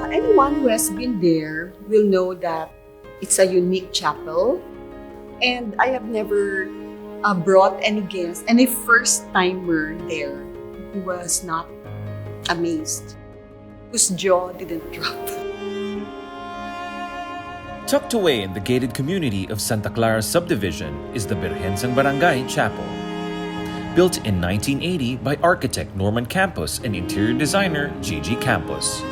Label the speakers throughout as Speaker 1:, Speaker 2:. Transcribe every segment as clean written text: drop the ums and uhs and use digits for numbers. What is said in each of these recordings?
Speaker 1: Anyone who has been there will know that it's a unique chapel, and I have never brought any guest, any first-timer there who was not amazed, whose jaw didn't drop.
Speaker 2: Tucked away in the gated community of Santa Clara Subdivision is the Virgen ng Barangay Chapel. Built in 1980 by architect Norman Campos and interior designer Gigi Campos.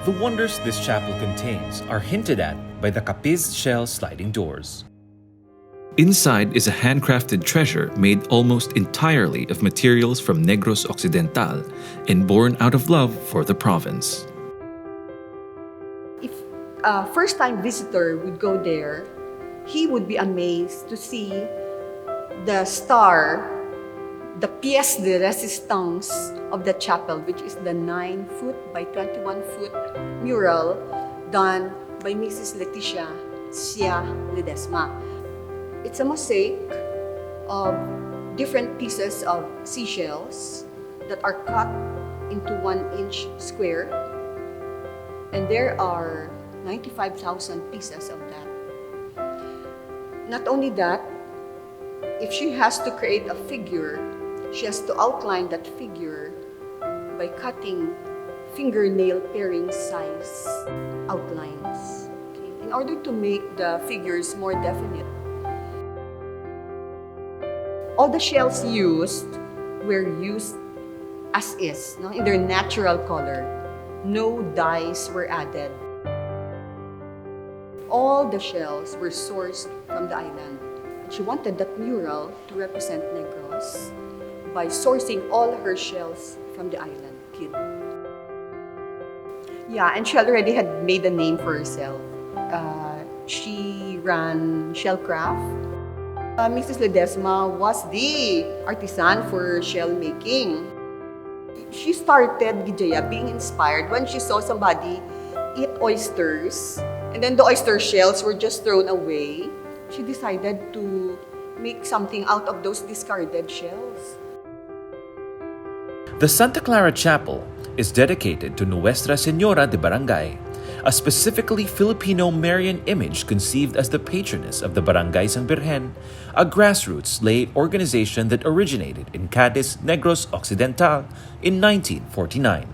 Speaker 2: The wonders this chapel contains are hinted at by the capiz shell sliding doors.
Speaker 3: Inside is a handcrafted treasure made almost entirely of materials from Negros Occidental and born out of love for the province.
Speaker 1: If a first-time visitor would go there, he would be amazed to see the star, the pièce de résistance of the chapel, which is the 9-foot by 21-foot mural done by Mrs. Leticia Ledesma. It's a mosaic of different pieces of seashells that are cut into 1-inch square, and there are 95,000 pieces of that. Not only that, if she has to create a figure, she has to outline that figure by cutting fingernail paring size outlines, okay, in order to make the figures more definite. All the shells used were used as is, no, in their natural color. No dyes were added. All the shells were sourced from the island. She wanted that mural to represent Negros by sourcing all her shells from the island. Yeah, and she already had made a name for herself. She ran shellcraft. Mrs. Ledesma was the artisan for shell making. She started Gijaya being inspired when she saw somebody eat oysters, and then the oyster shells were just thrown away. She decided to make something out of those discarded shells.
Speaker 2: The Santa Clara Chapel is dedicated to Nuestra Señora de Barangay, a specifically Filipino Marian image conceived as the patroness of the Barangay Sang Virgen, a grassroots lay organization that originated in Cadiz, Negros Occidental in 1949.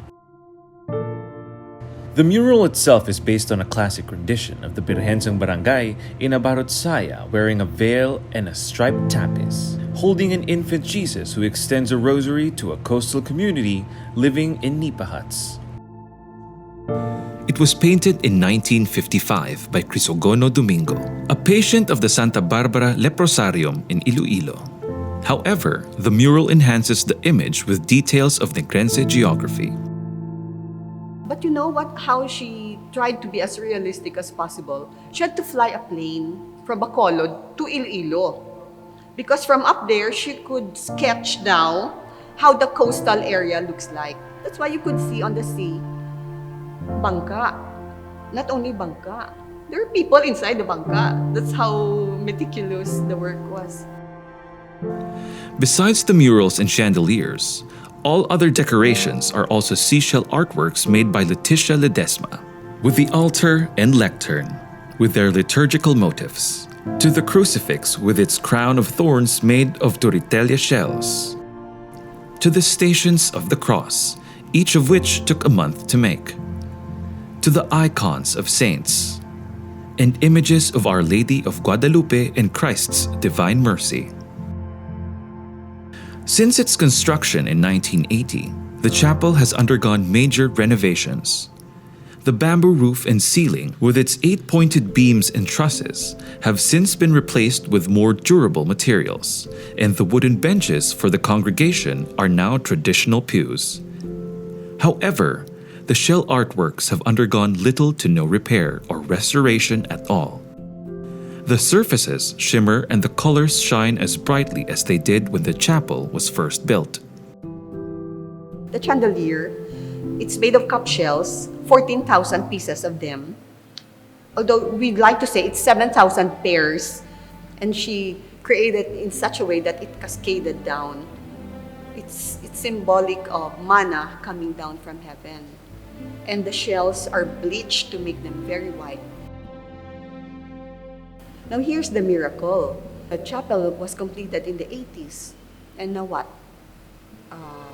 Speaker 2: The mural itself is based on a classic rendition of the Virgen Sang Barangay in a barot saya wearing a veil and a striped capiz, holding an infant Jesus who extends a rosary to a coastal community living in nipa huts.
Speaker 3: It was painted in 1955 by Crisogono Domingo, a patient of the Santa Barbara Leprosarium in Iloilo. However, the mural enhances the image with details of Negrense geography.
Speaker 1: But you know what? How she tried to be as realistic as possible. She had to fly a plane from Bacolod to Iloilo, because from up there, she could sketch now how the coastal area looks like. That's why you could see on the sea, bangka. Not only bangka, there are people inside the bangka. That's how meticulous the work was.
Speaker 3: Besides the murals and chandeliers, all other decorations are also seashell artworks made by Leticia Ledesma, with the altar and lectern, with their liturgical motifs, to the crucifix with its crown of thorns made of turritella shells, to the stations of the cross, each of which took a month to make, to the icons of saints, and images of Our Lady of Guadalupe and Christ's Divine Mercy. Since its construction in 1980, the chapel has undergone major renovations. The bamboo roof and ceiling, with its 8-pointed beams and trusses, have since been replaced with more durable materials, and the wooden benches for the congregation are now traditional pews. However, the shell artworks have undergone little to no repair or restoration at all. The surfaces shimmer and the colors shine as brightly as they did when the chapel was first built.
Speaker 1: The chandelier, it's made of cup shells, 14,000 pieces of them. Although we'd like to say it's 7,000 pairs, and she created in such a way that it cascaded down. It's symbolic of manna coming down from heaven. and the shells are bleached to make them very white. Now here's the miracle. The chapel was completed in the 80s. And now what?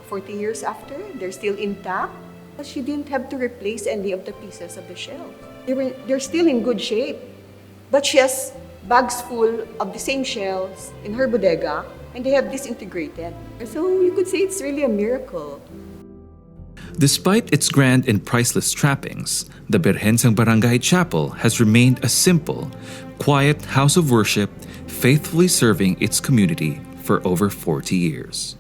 Speaker 1: 40 years after, they're still intact. She didn't have to replace any of the pieces of the shell. They're still in good shape. But she has bags full of the same shells in her bodega, and they have disintegrated. So you could say it's really a miracle.
Speaker 3: Despite its grand and priceless trappings, the Virgen ng Barangay Chapel has remained a simple, quiet house of worship, faithfully serving its community for over 40 years.